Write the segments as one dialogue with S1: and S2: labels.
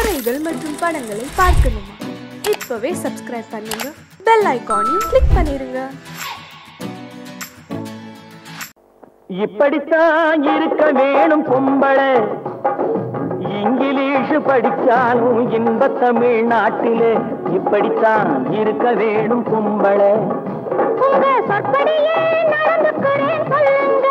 S1: கதைகள் மற்றும் படங்களை பார்க்கணுமா? இப்பவே சப்ஸ்கிரைப் பண்ணுங்க, பெல் ஐகானையும் கிளிக் பண்ணிருங்க.
S2: இப்படித்தான் இருக்க வேணும் பொம்பளை, இங்கிலீஷ் படிச்சாலும் இன்ப தமிழ்நாட்டிலே இப்படித்தான் இருக்க வேணும் பொம்பளை.
S3: உங்க சொற்படியே நடந்துக்கிறேன் சொல்லுங்க,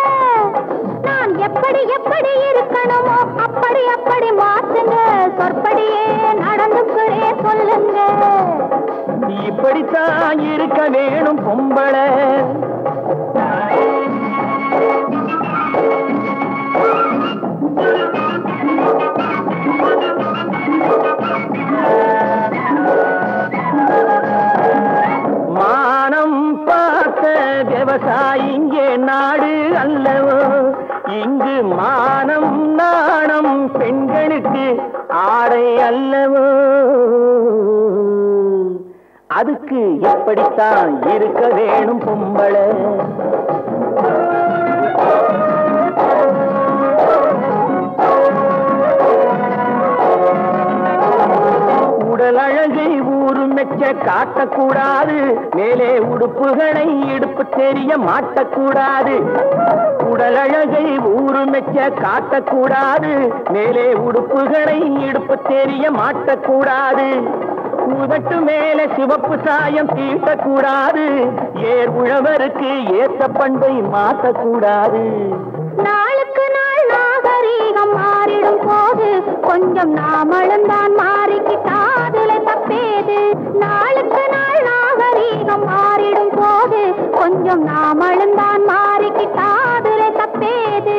S3: நான் எப்படி எப்படி இருக்கணுமோ அப்படி அப்படி மாத்துங்க. சொற்படியே நடந்துக்கிறேன் சொல்லுங்க.
S2: இப்படித்தான் இருக்க வேணும் பொம்பளை. மானம் பார்த்த விவசாயி இங்கே நாடு அல்லவோ, இங்கு மானம் நாணம் பெண்களுக்கு ஆடை அல்லவோ. அதுக்கு எப்படித்தான் இருக்க வேணும் பொம்பளை. உடல் அழகை ஊரு மெச்ச காட்டக்கூடாது, மேலே உடுப்புகளை இடுப்பு தெரிய மாட்டக்கூடாது. உடல் அழகை ஊரு மெச்ச காட்டக்கூடாது, மேலே உடுப்புகளை இடுப்பு தெரிய மாட்டக்கூடாது. உதட்டு மேலே சிவப்பு சாயம் தீட்டக்கூடாது, ஏர் உழவருக்கு ஏத்த பண்பை மாற்றக்கூடாது.
S3: நாளுக்கு நாள் நாகரீகம் மாறிடும் போது கொஞ்சம் நாமளும் தான் மாறிக்கிட்டாதுல தப்பேது. நாளுக்கு நாள் நாகரீகம் மாறிடும் போது கொஞ்சம் நாமளும் தான் மாறிக்கிட்டாதுல தப்பேது.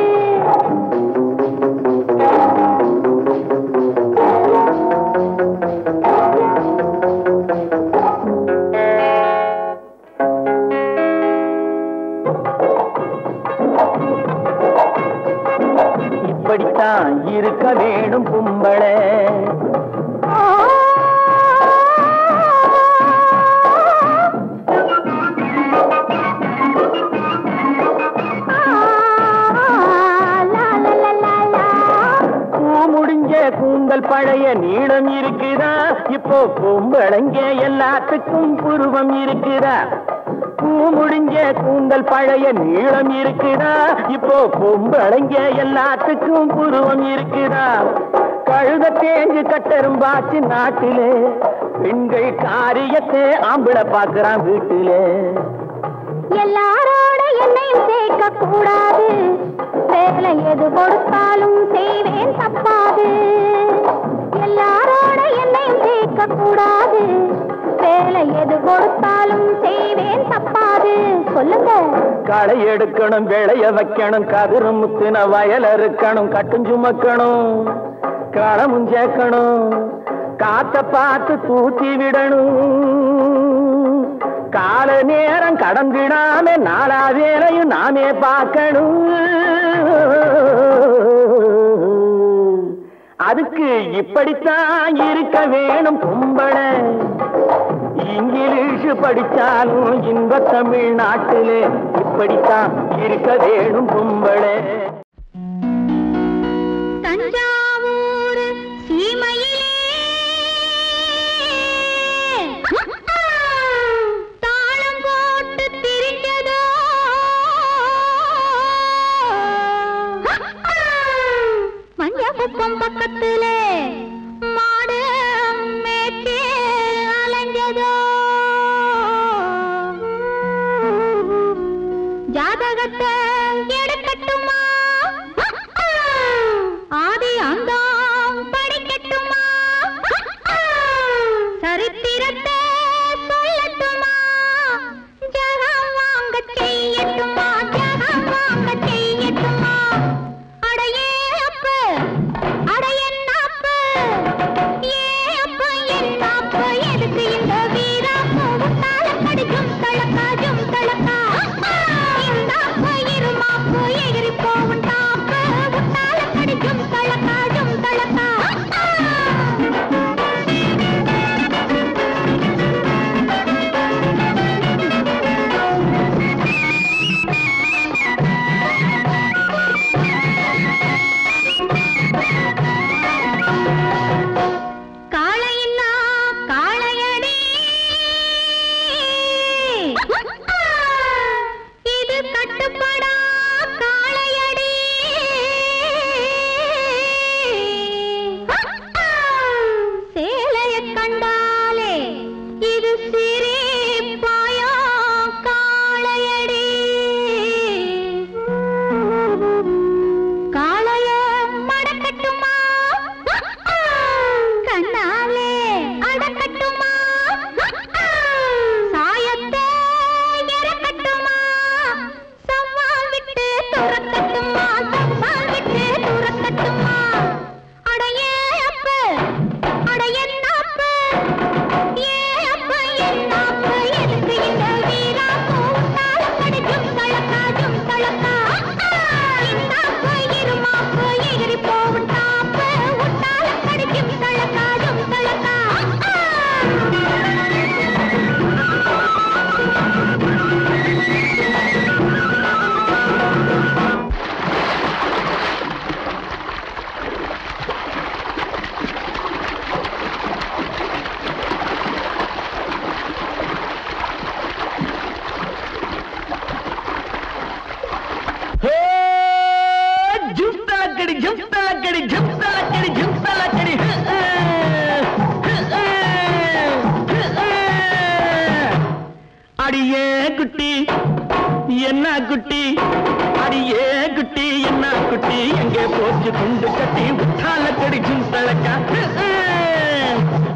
S2: இப்படித்தான் இருக்க வேணும் பொம்பளை. முடிஞ்ச கூந்தல் பழைய நீளம் இருக்குதா, இப்போ பொம்பளைங்க எல்லாத்துக்கும் புருவம் இருக்குதா. பூ முடிஞ்ச கூந்தல் பழைய நீளம் இருக்குதா, இப்போ பொம்பளைங்க எல்லாத்துக்கும் புருவம் இருக்குதா. கழுத தேஞ்சு கட்டரும் பாச்சு நாட்டிலே, பெண்கள் காரியத்தை ஆம்பளை பாக்குறான் வீட்டிலே.
S3: எல்லாரோட என்னையும் சேர்க்க கூடாது, வேலை எது கொடுத்தாலும் செய்வேன் தப்பாது. எல்லாரோட என்னையும் சேர்க்க கூடாது, வேலை எது கொடுத்தாலும் செய்வேன் தப்பாது. சொல்லுங்க.
S2: களை எடுக்கணும், விளைய வைக்கணும், கதிரு முத்தின வயல் இருக்கணும், கட்டும் சுமக்கணும், களமும் சேர்க்கணும், காத்த பார்த்து தூத்தி விடணும். கால நேரம் கடந்திடாம நாளா வேலையும் நாமே பார்க்கணும். அதுக்கு இப்படித்தான் இருக்க வேணும் பொம்பளை. இங்கிலீஷ் படிச்சாலும் இன்ப தமிழ்நாட்டிலே இப்படித்தான் இருக்க வேணும் பொம்பளை.
S3: தஞ்சாவூர் சீமையிலே தாளம் போட்டு திரிஞ்சதோ, மஞ்சக்குப்பம் பக்கத்திலே மாடு மேய்ச்சி அலைஞ்சதோ. ஜாதகத்தை எடுக்கட்டுமா, ஆதி அங்க
S2: அடியே குட்டி என்ன குட்டி அடியே குட்டி என்ன குட்டி எங்கே போச்சு குண்டு கட்டி உத்தால கடிக்கும் தழக்கா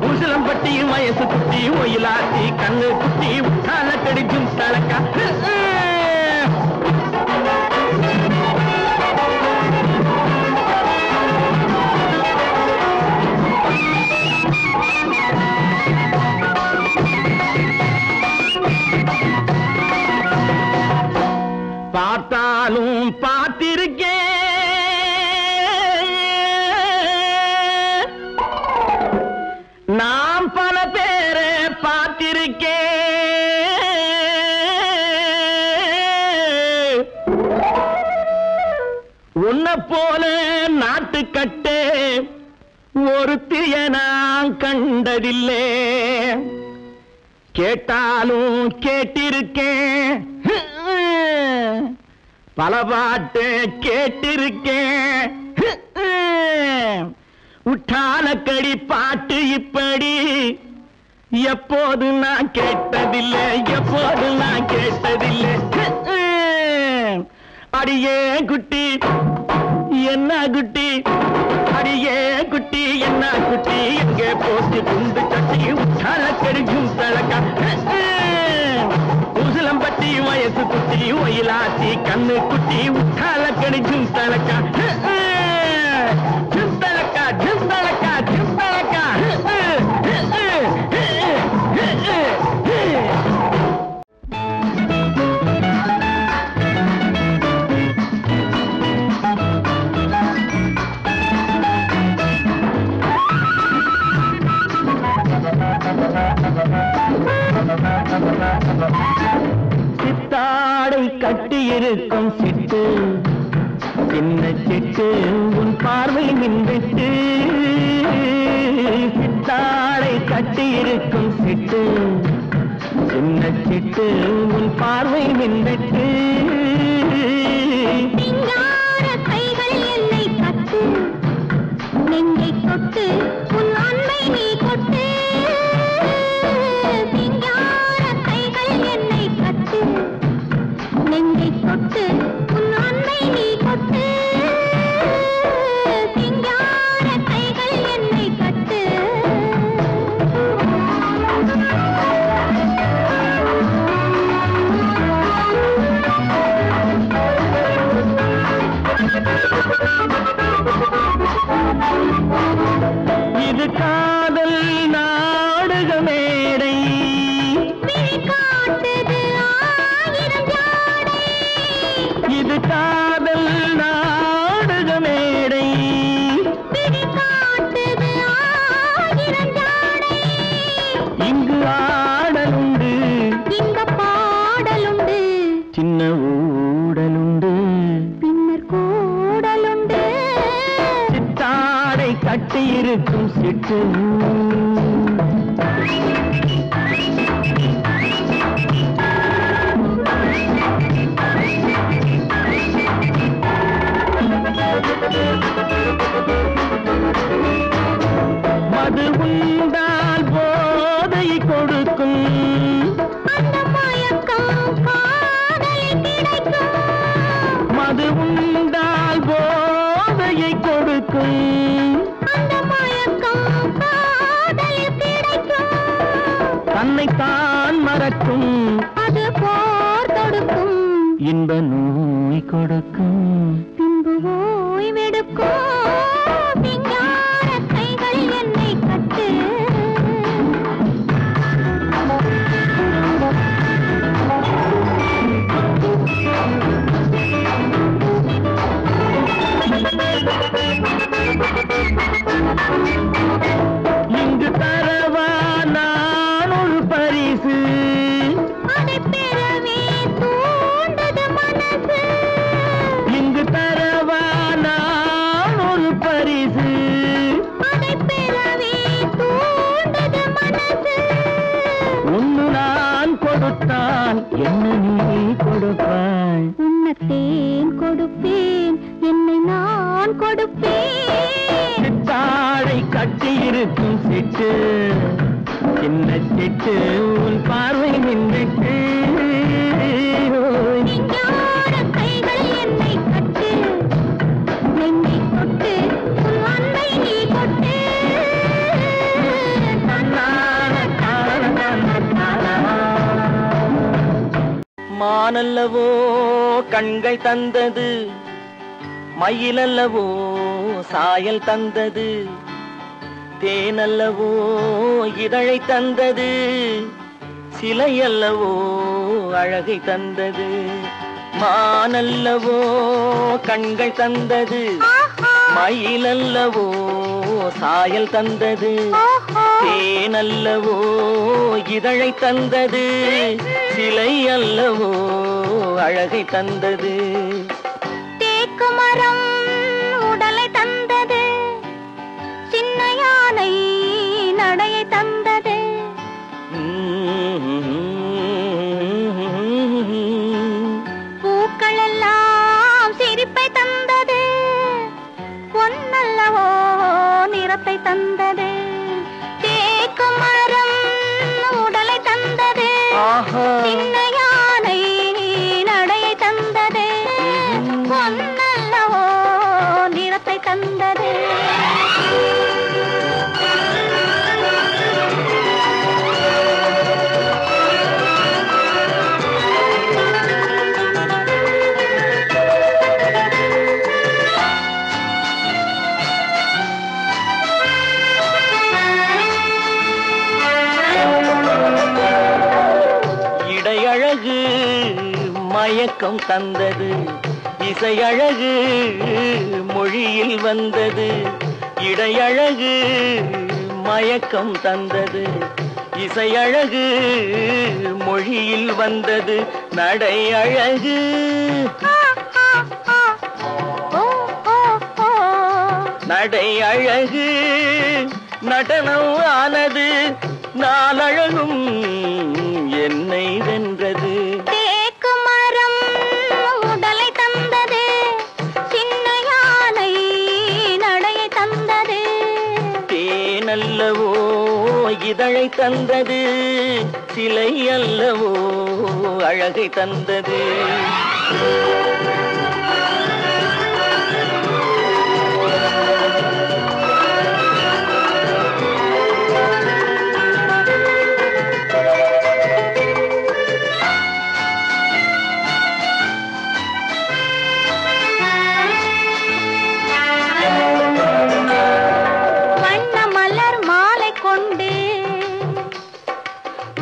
S2: உசிலம்பட்டி வயசு குட்டி ஒயிலாத்தி கண்ணு குட்டி உத்தால கடிக்கும் தழக்கா பார்த்தாலும் பார்த்திருக்கேன் நாம் பல பேரை பார்த்திருக்கேன் உன்னை போல நாட்டுக்கட்டே ஒருத்திய நான் கண்டதில்லை கேட்டாலும் கேட்டிருக்கேன் பல பாட்டு கேட்டிருக்கேன் உட்டாலக்கடி பாட்டு இப்படி எப்போது நான் கேட்டதில்லை எப்போது நான் கேட்டதில்லை அடியே குட்டி என்ன குட்டி அடியே குட்டி என்ன குட்டி எங்கே போச்சு குண்டு கட்டி உட்டாலக்கடி தழக்கா உசிலம்பட்டி வயசு குட்டி ஒயிலாத்தி கண்ணு குட்டி உத்தால கடிச்சும் தழக்கா ஜிம்தழக்கா ஜிம்தழக்கா ஜிம்தழக்கா சித்தாடை கட்டி இருக்கும் சிட்டு சின்ன சிட்டு உன் பார்வை மின்விட்டு சித்தாடை கட்டி இருக்கும் சிட்டு சின்ன சிட்டு உன் பார்வை மின்விட்டு
S3: கைகள் என்னை கட்டு நெஞ்சை தொட்டு உன் அன்பை நீ கொட்டு நெஞ்சை தொட்டு உன் அன்பை நீ கொட்டு சிங்கார கைகள் என்னை கட்டு
S2: இது காதல் நாடக மேடை இது காதல் நாடக மேடை இங்கு ஆடலுண்டு
S3: இங்க பாடலுண்டு
S2: சின்ன ஊடலுண்டு
S3: பின்னர் கூடலுண்டு
S2: சித்தாடை கட்டி இருக்கும் சிட்டு மது உண்டால் போதை கொடுக்கும்
S3: அந்த மயக்கம் காதலில் கிடைக்கும்
S2: மது உண்டால் போதையை கொடுக்கும்
S3: அந்த மயக்கம் காதலில் கிடைக்கும்
S2: தன்னைத்தான் மறக்கும்
S3: அது போர் தொடுக்கும்
S2: இன்ப நோய் கொடுக்கும்
S3: பின்பு ஓய்வெடுக்கும் சிங்கார கைகள் என்னை கட்டு
S2: இங்கு தரவா நான் ஒரு பரிசு
S3: அதை பெறவே தூண்டது மனசு
S2: இங்கு தரவா நான் ஒரு பரிசு
S3: அதை பெறவே தூண்டது மனசு
S2: ஒன்று நான் கொடுத்தான் என்ன நீ கொடுப்பாய்
S3: உன்னத்தேன் கொடுப்பேன் என்னை நான் கொடுப்பேன்
S2: சித்தாடை கட்டி இருக்கும் சிட்டு சின்ன சிட்டு உன் பார்வை நின்றுட்டு
S3: கைகள் என்னை கட்டு என்னை தொட்டு உன் அன்பை நீ கொட்டு
S2: மானல்லவோ கண்கள் தந்தது மயிலல்லவோ சாயல் தந்தது தேனல்லவோ இதழை தந்தது சிலையல்லவோ அழகை தந்தது மானல்லவோ கண்கள் தந்தது மயிலல்லவோ சாயல் தந்தது தேனல்லவோ இதழை தந்தது சிலை அல்லவோ அழகை தந்தது
S3: தேக்கு மரம் உடலை தந்தது சின்ன யானை நடையை தந்தது பூக்கள் எல்லாம் சிரிப்பை தந்தது பொன்னல்லவோ நிறத்தை தந்தது தேக்கு மரம் உடலை தந்தது சின்ன யானை நடையை தந்தது பொன்னல்லவோ நிறத்தை தந்தது
S2: இடையழகு மயக்கம் தந்தது இசையழகு மொழியில் வந்தது இடையழகு மயக்கம் தந்தது இசையழகு மொழியில் வந்தது நடை அழகு நடை அழகு நடனம் ஆனது நாளழகும் என்னை வென்றது
S3: தேக்கு மரம் உடலை தந்தது சின்ன யானை நடையை தந்தது
S2: தேனல்லவோ இதழை தந்தது சிலை அல்லவோ அழகை தந்தது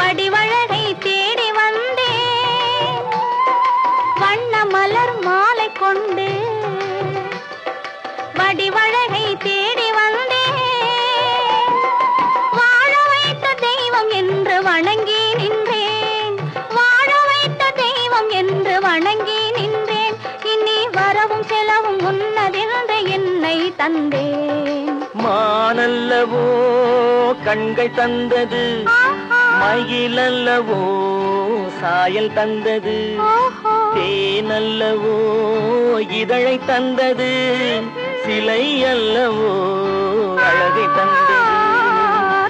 S3: வடிவழகை தேடி வந்தேன் வண்ண மலர் மாலை கொண்டு வடிவழகை தேடி வந்தேன் வாழ வைத்த தெய்வம் என்று வணங்கி நின்றேன் வாழ வைத்த தெய்வம் என்று வணங்கி நின்றேன் இனி வரவும் செலவும் உன்னதென்று என்னை தந்தேன்
S2: மானல்லவோ கண்கள் தந்தது மயிலல்லவோ சாயல் தந்தது தேனல்லவோ இதழை தந்தது சிலை அல்லவோ அழகை தந்தது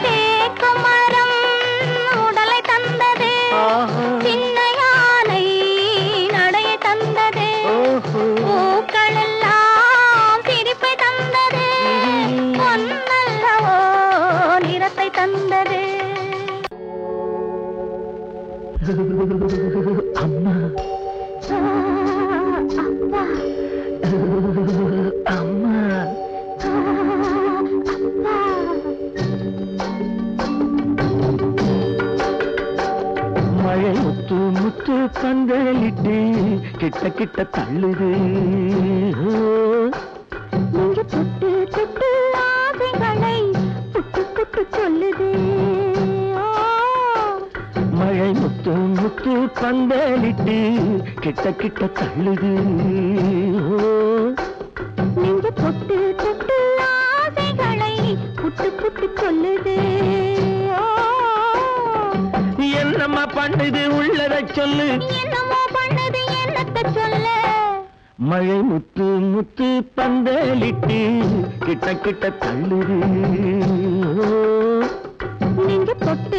S3: தேக்கு மரம் உடலை தந்தது சின்ன யானை நடையை தந்தது பூக்கள் எல்லாம் சிரிப்பை தந்தது பொன்னல்லவோ நிறத்தை தந்தது
S2: அம்மா
S3: அப்பா
S2: அம்மா மழை முத்து முத்து பந்தலிட்டு கிட்ட கிட்ட தள்ளுது
S3: நீங்க தொட்டு தொட்டு ஆசைகளை புட்டு புட்டு சொல்லுது
S2: மழை முத்து முத்து பந்தலிட்டு கிட்ட கிட்ட தள்ளுது
S3: நீங்க தொட்டு தொட்டு ஆசைகளை புட்டு புட்டு சொல்லுது
S2: என்னம்மா பண்ணுது உள்ளதை சொல்லு
S3: என்னமோ பண்ணது என்னத்த சொல்ல
S2: மழை முத்து முத்து பந்தலிட்டு கிட்ட கிட்ட தள்ளுது
S3: நீங்க தொட்டு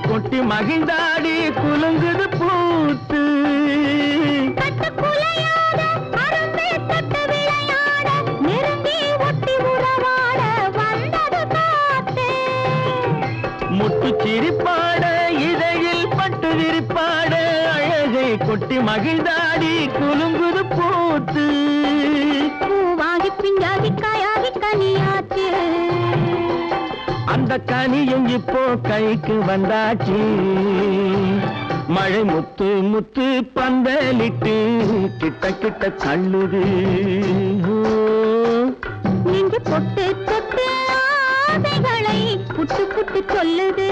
S2: கொட்டி மகிழ்ந்தாடி குலுங்குது பூத்து முட்டு சிரிப்பாட இதையில் பட்டு விரிப்பாட அழகை கொட்டி மகிழ்ந்தாடி குலுங்குது பூத்து
S3: பூவாகி பிஞ்சாகி காயாகி கனியாச்சு
S2: அந்த கனியும் இப்போ கைக்கு வந்தாச்சு மழை முத்து முத்து பந்தலிட்டு கிட்ட கிட்ட தள்ளுது
S3: நீங்க பொட்டு தொட்டு ஆசைகளை புட்டு புட்டு சொல்லுது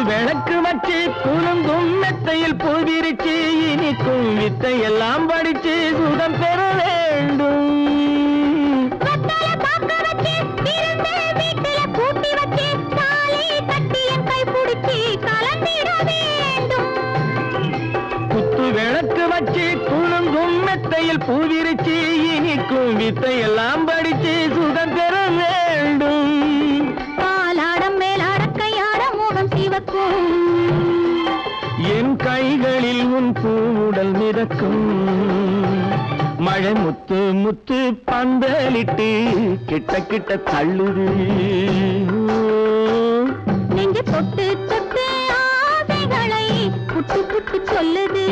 S2: விளக்கு வச்சு குலுங்கும் மெத்தையில் பூவிரிச்சு இனிக்கும் வித்தை எல்லாம் படிச்சு சுகம் பெற வேண்டும் குத்து விளக்கு வச்சு குலுங்கும் மெத்தையில் பூவிரிச்சு இனிக்கும் வித்தை எல்லாம் படிச்சு சுகம் பெற வேண்டும் என் கைகளில் உன் பூவுடல் மிதக்கும் மழை முத்து முத்து பந்தலிட்டு கிட்ட கிட்ட தள்ளுது
S3: நெஞ்சு தொட்டு தொட்டு ஆசைகளை புட்டு புட்டு சொல்லுது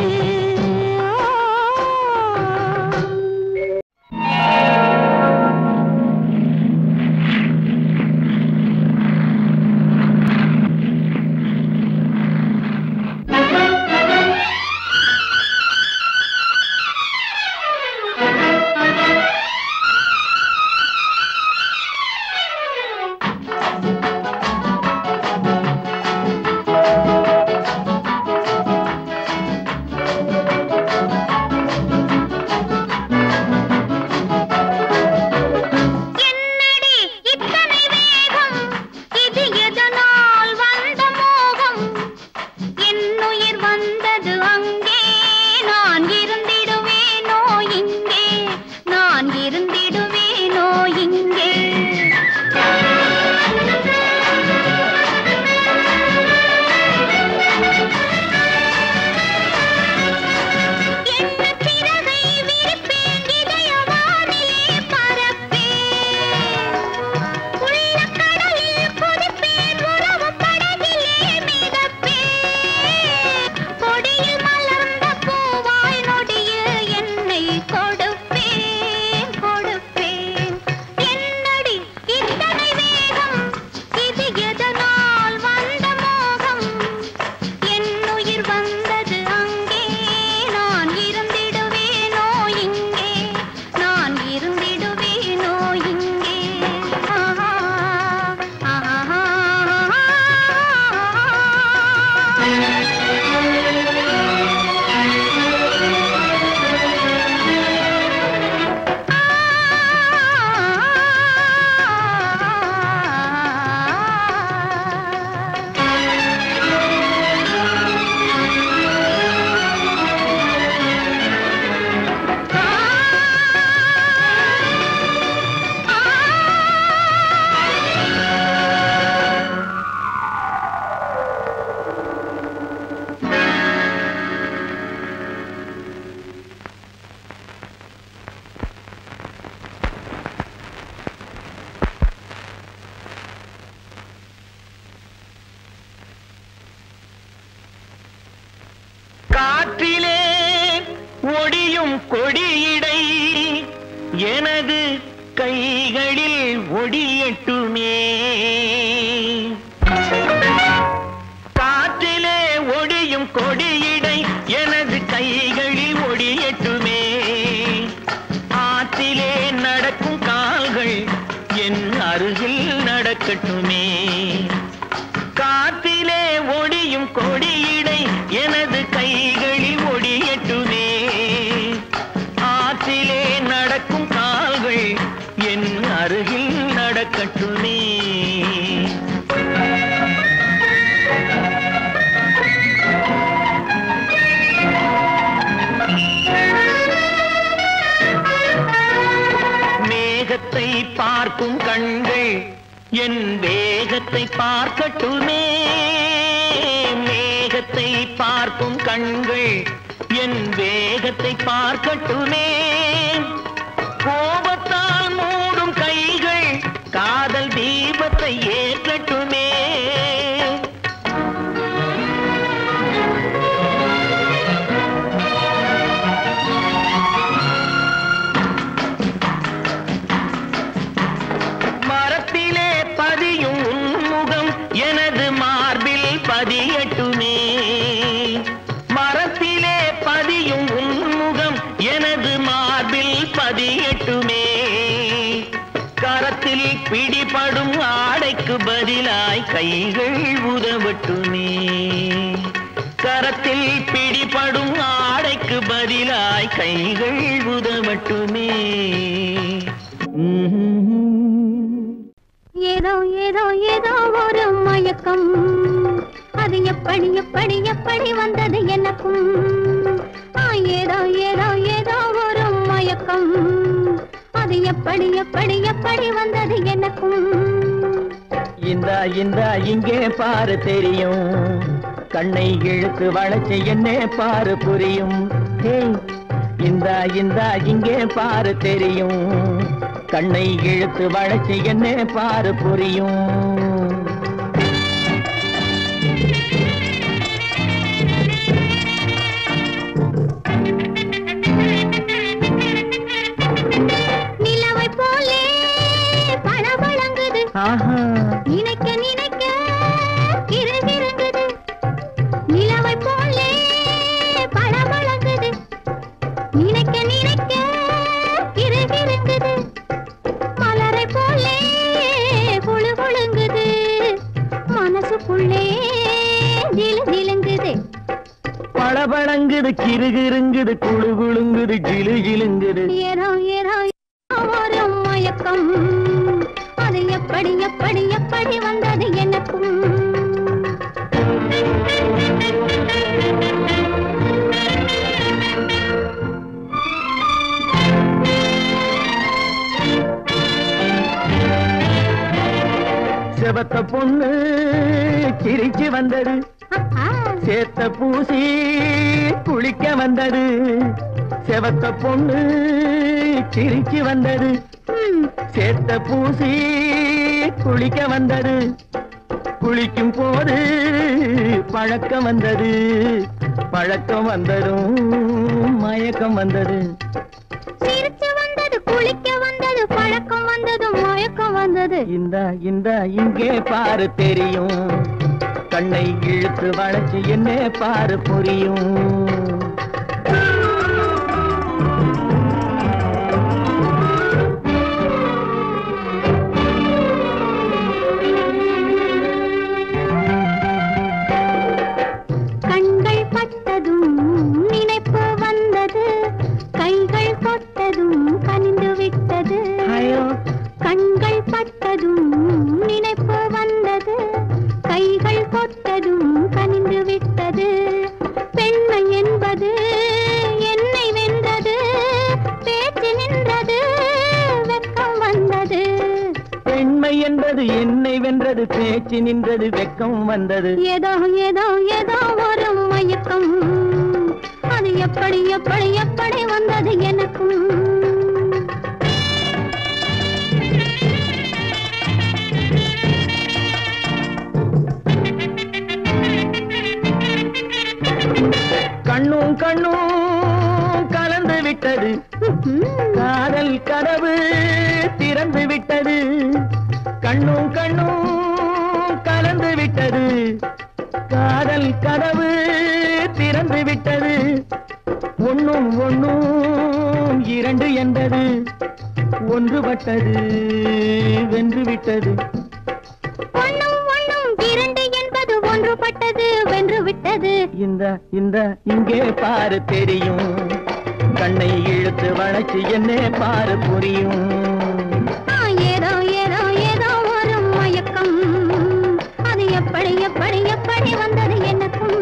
S2: காற்றிலே ஒடியும் கொடியிடை எனது கைகளில் ஒடியட்டுமே காற்றிலே ஒடியும் கொடியிடை எனது கைகளில் ஒடியட்டுமே ஆற்றிலே நடக்கும் கால்கள் என் அருகில் நடக்கட்டுமே காற்றிலே ஒடியும் கொடியிடை எனது கைகளில் ஒடியட்டுமே பார்க்கும் கண்கள் என் வேகத்தை பார்க்கட்டுமே. மேகத்தை பார்க்கும் கண்கள் என் வேகத்தை பார்க்கட்டுமே. கோபத்தால் மூடும் கைகள் காதல் தீபத்தை ஏற்றட்டுமே. மரத்திலே பதியும் உன்முகம் எனது மார்பில் பதியட்டுமே. மரத்திலே பதியும் உன்முகம் எனது மார்பில் பதியட்டுமே. கரத்தில் பிடிபடும் ஆடைக்கு பதிலாய் கைகள் உதவட்டுமே. கரத்தில் பிடிபடும் ஆடைக்கு பதிலாய் கைகள் உதவட்டுமே.
S3: ஏதோ ஏதோ ஏதோ ஒரு மயக்கம், அது எப்படி எப்படி எப்படி வந்தது எனக்கும். ஏதோ ஏதோ ஏதோ ஒரு மயக்கம், அது எப்படி எப்படி எப்படி வந்தது எனக்கும்.
S2: இந்தா இங்கே பாரு தெரியும், கண்ணை இழுத்து வளைச்சு என்ன பாரு புரியும். இந்தா இங்கே பாரு தெரியும், கண்ணை இழுத்து வளைச்சு என்ன பாரு புரியும்.
S3: நிலவை போலே பளபளங்குது, நினைக்க நினைக்க கிறுகிறுங்குது. நிலவை போலே பளபளங்குது, நினைக்க நினைக்க கிறுகிறுங்குது. மலரை போலே குழு குழுங்குது, மனசுக்குள்ளே ஜிலு ஜிலுங்குது.
S2: பளபளங்குது கிறுகிறுங்குது குழு குழுங்குது ஜிலு ஜிலுங்குது.
S3: ஏதோ ஏதோ ஒரு மயக்கம், அது எப்படி எப்படி எப்படி வந்தது எனக்கும்.
S2: செவத்த பொண்ணு சிரிச்சு வந்தது, சேத்த பூசி குளிக்க வந்தது. செவத்த பொண்ணு சிரிச்சு வந்தது, சேத்த பூசி குளிக்க வந்தது. குளிக்கும் போது பழக்கம் வந்தது, பழக்கம் வந்ததும் மயக்கம் வந்தது.
S3: சிரிச்சு வந்தது, குளிக்க வந்தது, பழக்கம் வந்தது, மயக்கம் வந்தது.
S2: இந்தா இங்கே பாரு தெரியும், கண்ணை இழுத்து வளைச்சு என்ன பாரு புரியும்.
S3: கண்கள் பட்டதும் நினைப்பு வந்தது, கைகள் தொட்டதும் கனிந்து விட்டது. கண்கள் பட்டதும் நினைப்பு வந்தது, கைகள் தொட்டதும் கனிந்து விட்டது. பெண்மை என்பது என்னை வென்றது, பேச்சு நின்றது, வெட்கம் வந்தது.
S2: பெண்மை என்பது என்னை வென்றது, பேச்சு நின்றது, வெட்கம் வந்தது.
S3: ஏதோ ஏதோ ஏதோ ஒரு மயக்கம், அது எப்படி எப்படி எப்படி வந்தது எனக்கும்.
S2: கண்ணும் கண்ணும் கலந்து விட்டது, காதல் கதவு திறந்து விட்டது. கண்ணும் கண்ணும் கலந்து விட்டது, காதல் கதவு திறந்து விட்டது. ஒண்ணும் ஒண்ணும் இரண்டு என்பது, ஒன்றுபட்டது வென்று விட்டது.
S3: ஒண்ணும் ஒண்ணும் இரண்டு என்பது ஒன்றுபட்டது வென்று விட்டது.
S2: இந்த இங்கே பாரு தெரியும், கண்ணை இழுத்து வளைச்சு என்ன பாரு புரியும்.
S3: ஏதோ ஏதோ ஏதோ ஒரு மயக்கம், அது எப்படி எப்படி எப்படி வந்தது எனக்கும்.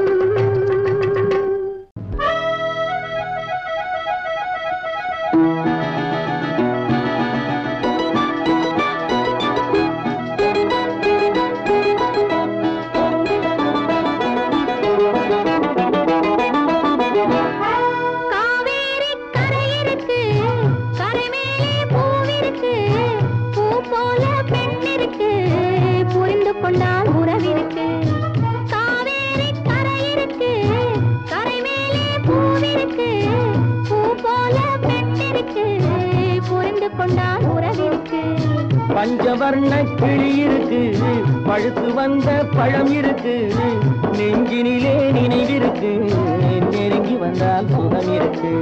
S2: பஞ்சவர்ண கிளி இருக்கு, பழுத்து வந்த பழம் இருக்கு, நெஞ்சினிலே நினைவிருக்கு, நெருங்கி வந்தால் சுகம் இருக்கு.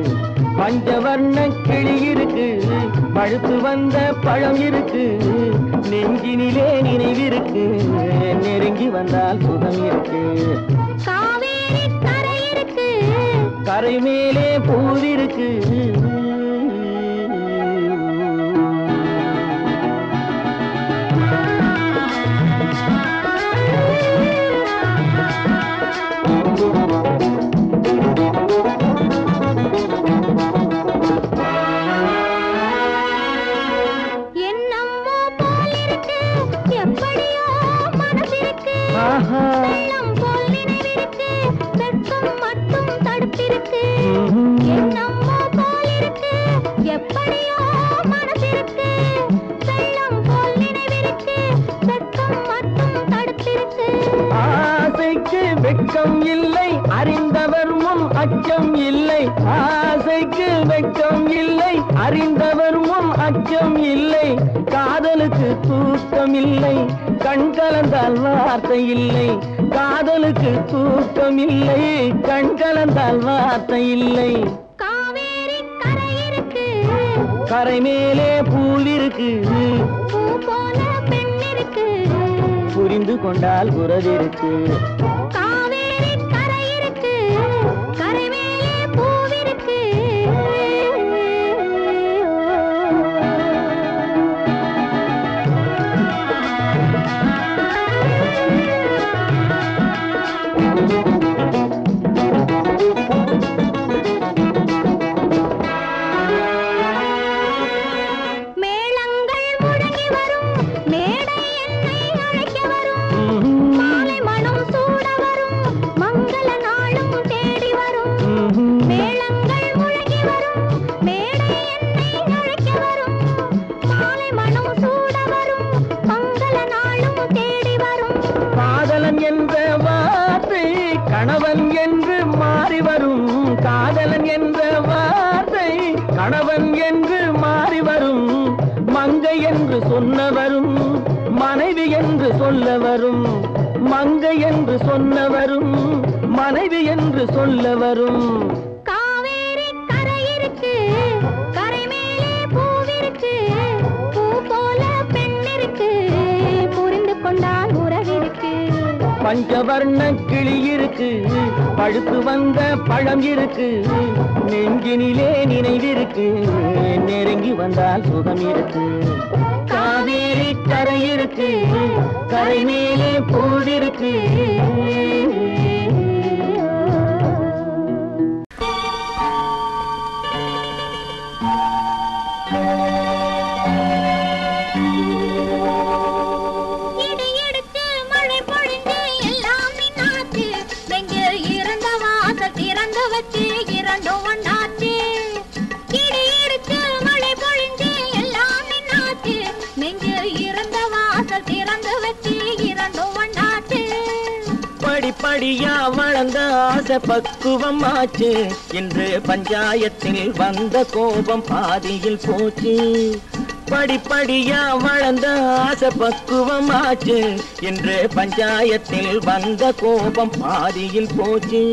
S2: பஞ்சவர்ண கிளி இருக்கு, பழுத்து வந்த பழம் இருக்கு, நெஞ்சினிலே நினைவிருக்கு, நெருங்கி வந்தால் சுகம் இருக்கு.
S3: காவேரி கரை இருக்கு,
S2: கரை மேலே பூவிருக்கு, வெட்கம் இல்லை அறிந்தவர் முன் அச்சம் இல்லை. ஆசைக்கு வெட்கம் இல்லை அறிந்தவர் முன் அச்சம் இல்லை. காதலுக்கு தூக்கம் இல்லை கண் கலந்தால் வார்த்தை இல்லை. காதலுக்கு தூக்கம் இல்லை கண் கலந்தால் வார்த்தை இல்லை.
S3: காவேரி கரை இருக்கு,
S2: கரை மேலே பூவிருக்கு,
S3: பூ போல பெண் இருக்கு,
S2: புரிந்து கொண்டால் உறவிருக்கு.
S3: காவேரி கரை இருக்கு, கரை மேலே பூவிருக்கு. மேளங்கள் முழங்கி வரும், மேடை என்னை அழைக்க வரும், மாலை மனம் சூட வரும், மங்கள நாளும் தேடி வரும். மேளங்கள் முழங்கி வரும், மேடை என்னை அழைக்க வரும், மாலை மனம் சூட வரும், மங்கள நாளும் தேடி வரும்.
S2: காதலன் என்ற வார்த்தை கணவன் என்று மாறி வரும். காதலன் என்ற வார்த்தை கணவன் என்று மாறி வரும். மங்கை என்று சொன்னவரும் மனைவி என்று சொல்ல வரும். மங்கை என்று சொன்னவரும் மனைவி என்று சொல்ல வரும்.
S3: காவேரி கரை இருக்கு, கரை மேலே பூவிருக்கு, பூ போல பெண் இருக்கு, புரிந்து கொண்டால் உறவிருக்கு.
S2: பஞ்சவர்ண கிளி இருக்கு, பழுத்து வந்த பழம் இருக்கு, நெஞ்சினிலே நினைவிருக்கு, நெருங்கி வந்தால் சுகம் இருக்கு. காவேரி கரை இருக்கு, கரை மேலே பூவிருக்கு.
S3: இடி இடிச்சு மழை பொழிஞ்சு எல்லாம் நின்னாச்சு, நெஞ்சில் இருந்த வாசல் திறந்து வச்சு இரண்டும் ஒண்ணாச்சு. இடி இடிச்சு மழை பொழிஞ்சு எல்லாம் நின்னாச்சு, நெஞ்சில் இருந்த வாசல் திறந்து வச்சு இரண்டும் ஒண்ணாச்சு.
S2: படிப்படியா வளர்ந்த ஆசை பக்குவம் ஆச்சு. இன்று பஞ்சாயத்தில் வந்த கோபம் பாதியில் போச்சு. படிப்படியா வளர்ந்த ஆசை பக்குவம் ஆச்சு. இன்று பஞ்சாயத்தில் வந்த கோபம் பாதியில் போச்சு.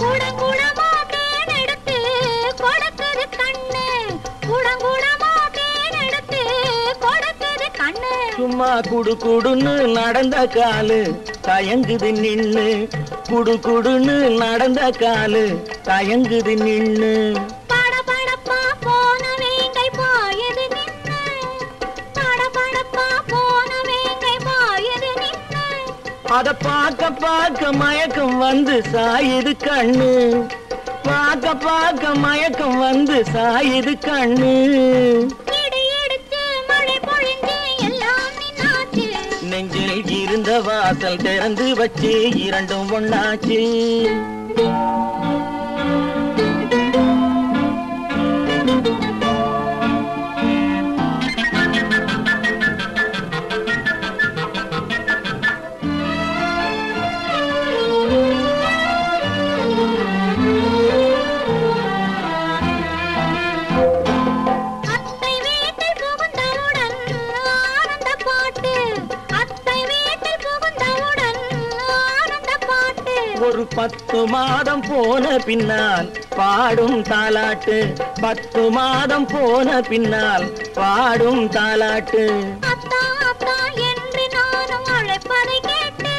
S3: குடங்குடமா தேன் எடுத்து கொடுக்குது கண்ணு, குடங்குடமா தேன் எடுத்து கொடுக்குது கண்ணு.
S2: சும்மா குடு குடுன்னு நடந்த காலு தயங்குது நின்னு. குடு குடுன்னு நடந்த காலு தயங்குது நின்னு.
S3: படபடப்பா போன வேங்கை பாயுது நின்னு, படபடப்பா போன வேங்கை பாயுது நின்னு.
S2: அத பார்க்க பார்க்க மயக்கம் வந்து சாயுது கண்ணு. பார்க்க பார்க்க மயக்கம் வந்து சாயுது கண்ணு.
S3: இடி இடிச்சு மழை பொழிஞ்சு எல்லாம் நின்னாச்சு,
S2: நெஞ்சில் இருந்த வாசல் திறந்து வச்சு இரண்டும் ஒண்ணாச்சு. ஒரு 10 மாதம் போன பின்னால் பாடும் தாலாட்டு 10 மாதம் போன பின்னால் பாடும் தாலாட்டு
S3: அத்தா அத்தா என்று நானும் அழைப்பதை கேட்டு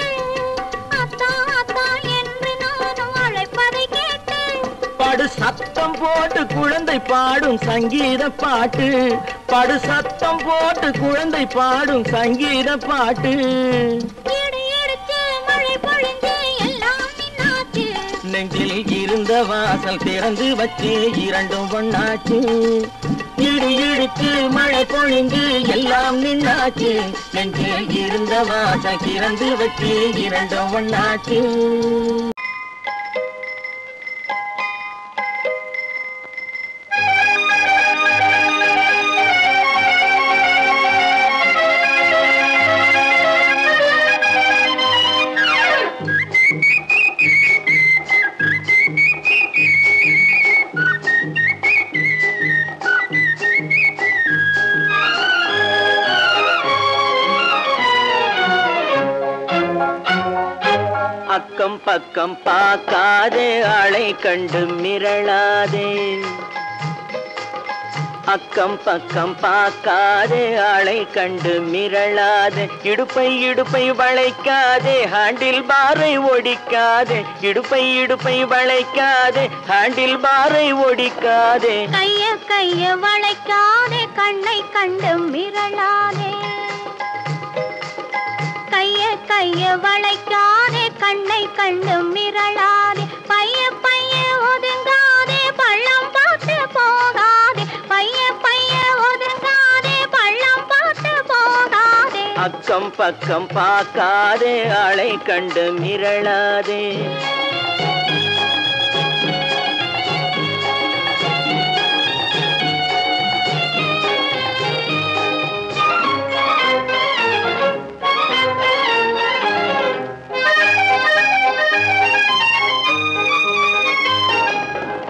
S3: அத்தா அத்தா என்று நானும் அழைப்பதை கேட்டு
S2: படு சத்தம் போட்டு குழந்தை பாடும் சங்கீத பாட்டு படு சத்தம் போட்டு குழந்தை பாடும் சங்கீத பாட்டு நெஞ்சில் இருந்த வாசல் திறந்து வச்சு இரண்டும் ஒண்ணாச்சு இடி இடிச்சு மழை பொழிந்து எல்லாம் நின்னாச்சு நெஞ்சில் இருந்த வாசல் திறந்து வச்சு இரண்டும் ஒண்ணாச்சு அக்கம் பக்கம் பார்க்காதே ஆளை கண்டு மிரளாதே அக்கம் பக்கம் பார்க்காதே ஆளை கண்டு மிரளாதே இடுப்பை இடுப்பை வளைக்காதே ஹேண்டில் பாரை ஒடிக்காதே இடுப்பை இடுப்பை வளைக்காதே ஹேண்டில் பாரை ஒடிக்காதே
S3: கைய கைய வளைக்காதே கண்ணை கண்டு மிரளாதே கைய கைய வளைக்காதே கண்ணை கண்டு மிரளாதே பைய பைய ஒதுங்காதே பள்ளம் பார்த்து போகாதே பைய பைய ஒதுங்காதே பள்ளம் பார்த்து போகாதே
S2: அக்கம் பக்கம் பார்க்காதே ஆளை கண்டு மிரளாதே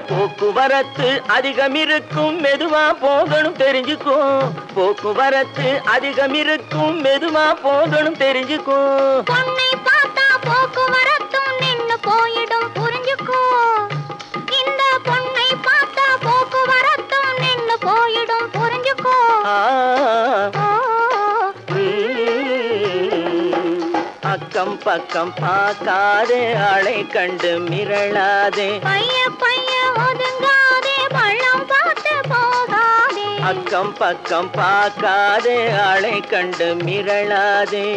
S2: போக்குவரத்து அதிகம் இருக்கும் மெதுவா போகணும் தெரிஞ்சுக்கோ போக்குவரத்து அதிகம் இருக்கும் மெதுவா போகணும் தெரிஞ்சுக்கோ
S3: பொண்ணை பார்த்தா போக்குவரத்தும் நின்னு போயிடும் புரிஞ்சுக்கோ இந்த பொண்ணை பார்த்தா போக்குவரத்தும் நின்னு போயிடும் புரிஞ்சுக்கோ
S2: அக்கம் பக்கம் பார்க்காதே ஆளை கண்டு மிரளாதே
S3: பைய பைய ஒதுங்காதே பள்ளம் பார்த்து போகாதே
S2: அக்கம் பக்கம் பார்க்காதே ஆளை கண்டு மிரளாதே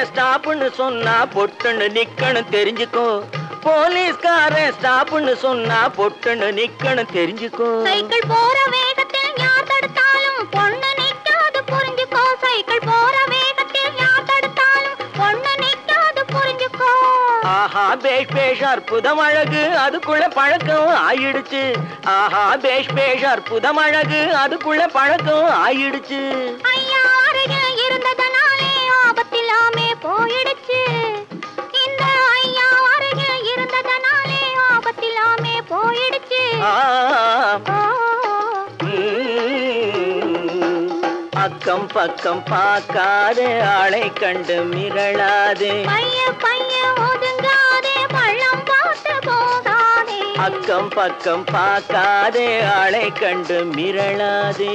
S2: ஸ்டாப்னு சொன்னா பொட்டுன்னு நிக்கணும் தெரிஞ்சுக்கோ போலீஸ்காரன் ஸ்டாப்னு சொன்னா பொட்டுன்னு நிக்கணும் தெரிஞ்சுக்கோ
S3: சைக்கிள் போற வேகத்தில் யார் தடுத்தாலும் பொண்ணு நிக்காது புரிஞ்சுக்கோ சைக்கிள் போற வேகத்தில் யார் தடுத்தாலும் பொண்ணு நிக்காது புரிஞ்சுக்கோ
S2: ஆஹா பேஷ் பேஷ் அற்புதம் அழகு அதுக்குள்ள பழக்கம் ஆயிடுச்சு ஆஹா பேஷ் பேஷ் அற்புதம் அழகு அதுக்குள்ள பழக்கம் ஆயிடுச்சு
S3: ஐயா அருகில் இருந்ததனாலே ஆபத்தில்லாமே போயிடுச்சு இந்த ஐயா அருகில் இருந்ததனாலே ஆபத்தில்லாமே போயிடுச்சு
S2: அக்கம் பக்கம் பார்க்காதே ஆளை கண்டு மிரளாதே
S3: பைய பைய ஒதுங்காதே பள்ளம் பார்த்து போகாதே
S2: அக்கம் பக்கம் பார்க்காதே ஆளை கண்டு மிரளாதே